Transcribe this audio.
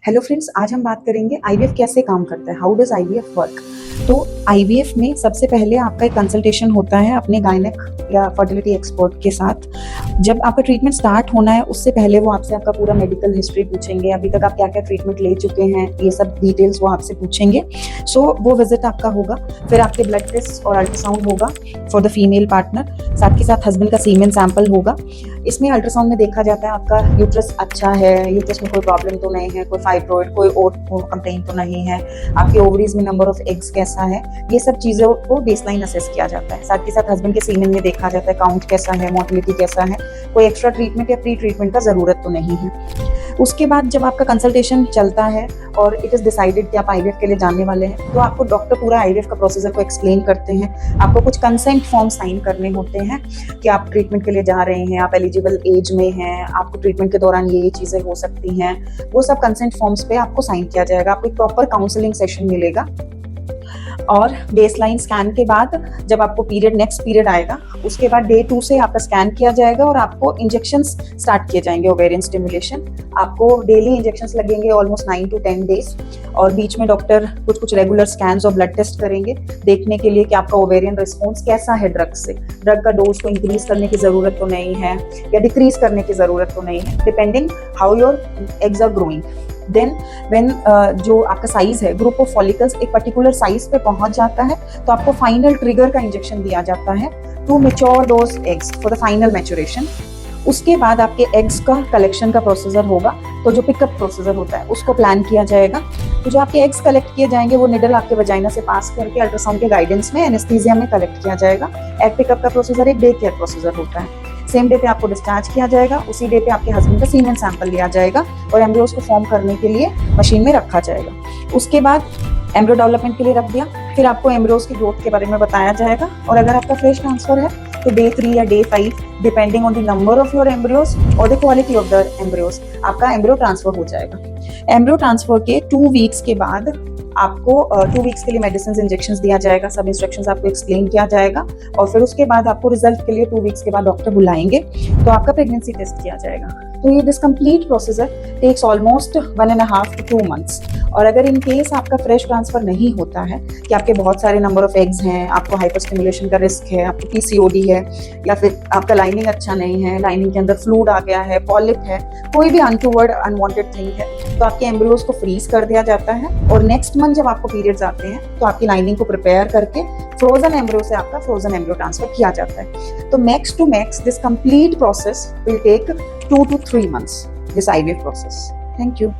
Hello friends, आज हम बात करेंगे आईवीएफ कैसे काम करता है, हाउ डज आईवीएफ वर्क। तो आईवीएफ में सबसे पहले आपका एक कंसल्टेशन होता है अपने गायनेक या फर्टिलिटी एक्सपर्ट के साथ। जब आपका ट्रीटमेंट स्टार्ट होना है उससे पहले वो आपसे आपका पूरा मेडिकल हिस्ट्री पूछेंगे, अभी तक आप क्या क्या ट्रीटमेंट ले चुके हैं, ये सब डिटेल्स वो आपसे पूछेंगे। सो वो विजिट आपका होगा, फिर आपके ब्लड टेस्ट और अल्ट्रासाउंड होगा फॉर द फीमेल पार्टनर, साथ के साथ हस्बैंड का सीमेन सैंपल होगा। इसमें अल्ट्रासाउंड में देखा जाता है आपका यूट्रस अच्छा है, यूट्रस में कोई प्रॉब्लम तो नहीं है, कोई फाइब्रॉइड, कोई और कंप्लेंट तो नहीं है, आपके ओवरीज में नंबर ऑफ एग्स कैसा है, ये सब चीज़ों को बेसलाइन असेस किया जाता है। साथ के साथ हस्बैंड के सीमेन में देखा जाता है काउंट कैसा है, मोटिलिटी कैसा है, कोई एक्स्ट्रा ट्रीटमेंट या प्री ट्रीटमेंट का ज़रूरत तो नहीं है। उसके बाद जब आपका कंसल्टेशन चलता है और इट इज़ डिसाइडेड कि आप आईवीएफ के लिए जाने वाले हैं, तो आपको डॉक्टर पूरा आईवीएफ का प्रोसीजर को एक्सप्लेन करते हैं। आपको कुछ कंसेंट फॉर्म साइन करने होते हैं कि आप ट्रीटमेंट के लिए जा रहे हैं, आप एलिजिबल एज में हैं, आपको ट्रीटमेंट के दौरान ये चीज़ें हो सकती हैं। वो सब कंसेंट फॉर्म्स पे आपको साइन किया जाएगा, आपको एक प्रॉपर काउंसलिंग सेशन मिलेगा। और बेसलाइन स्कैन के बाद जब आपको नेक्स्ट पीरियड आएगा, उसके बाद डे 2 से आपका स्कैन किया जाएगा और आपको इंजेक्शंस स्टार्ट किए जाएंगे, ओवेरियन स्टिमुलेशन। आपको डेली इंजेक्शंस लगेंगे ऑलमोस्ट 9 to 10 डेज, और बीच में डॉक्टर कुछ रेगुलर स्कैन्स और ब्लड टेस्ट करेंगे देखने के लिए कि आपका ओवेरियन रिस्पॉन्स कैसा है ड्रग से। ड्रग का डोज को इंक्रीज करने की जरूरत तो नहीं है या डिक्रीज करने की जरूरत तो नहीं है, depending how your eggs are growing. Then when जो आपका साइज है, ग्रुप ऑफ फॉलिकल्स एक पर्टिकुलर साइज पे पहुंच जाता है, तो आपको फाइनल ट्रिगर का इंजेक्शन दिया जाता है to mature those eggs for the final maturation. उसके बाद आपके एग्स का कलेक्शन का प्रोसीजर होगा, तो जो पिकअप प्रोसीजर होता है उसको प्लान किया जाएगा। तो जो आपके एग्स कलेक्ट किए जाएंगे वो निडल आपके वजाइना से पास करके अल्ट्रासाउंड के गाइडेंस में एनेस्थीसिया में कलेक्ट किया जाएगा। एग पिकअप का प्रोसीजर एक डे केयर प्रोसीजर होता है। सेम डे पे आपको डिस्चार्ज किया जाएगा, उसी डे पे आपके हस्बैंड का सीमेन सैंपल लिया जाएगा और एम्ब्रियोज को फॉर्म करने के लिए मशीन में रखा जाएगा। उसके बाद एम्ब्रियो डेवलपमेंट के लिए रख दिया, फिर आपको एम्ब्रियोज की ग्रोथ के बारे में बताया जाएगा। और अगर आपका फ्रेश ट्रांसफर है तो डे 3 या day 5, depending on the number of your embryos और the quality of the embryos, आपका एम्ब्रियो ट्रांसफर हो जाएगा। एम्ब्रियो ट्रांसफर के 2 वीक्स के बाद आपको 2 वीक्स के लिए मेडिसिन इंजेक्शन दिया जाएगा, सब इंस्ट्रक्शंस आपको एक्सप्लेन किया जाएगा, और फिर उसके बाद आपको रिजल्ट के लिए 2 वीक्स के बाद डॉक्टर बुलाएंगे, तो आपका प्रेगनेंसी टेस्ट किया जाएगा। तो ये this complete procedure takes almost 1.5 to 2 months। और अगर इन केस आपका फ्रेश ट्रांसफर नहीं होता है, कि आपके बहुत सारे नंबर ऑफ एग्स हैं, आपको हाइपर स्टिमुलेशन का रिस्क है, आपको पीसीओडी है, या फिर आपका लाइनिंग अच्छा नहीं है, लाइनिंग के अंदर फ्लूइड आ गया है, पॉलिप है, कोई भी अनटूवर्ड अनवांटेड थिंग है, तो आपके एम्ब्रियोज को फ्रीज कर दिया जाता है। और नेक्स्ट मंथ जब आपको पीरियड्स आते हैं तो आपकी लाइनिंग को प्रिपेयर करके फ्रोजन एम्ब्रियो से आपका फ्रोजन एम्ब्रियो ट्रांसफर किया जाता है। तो max to max this complete process will take 2 to 3 months, this IVF process. Thank you.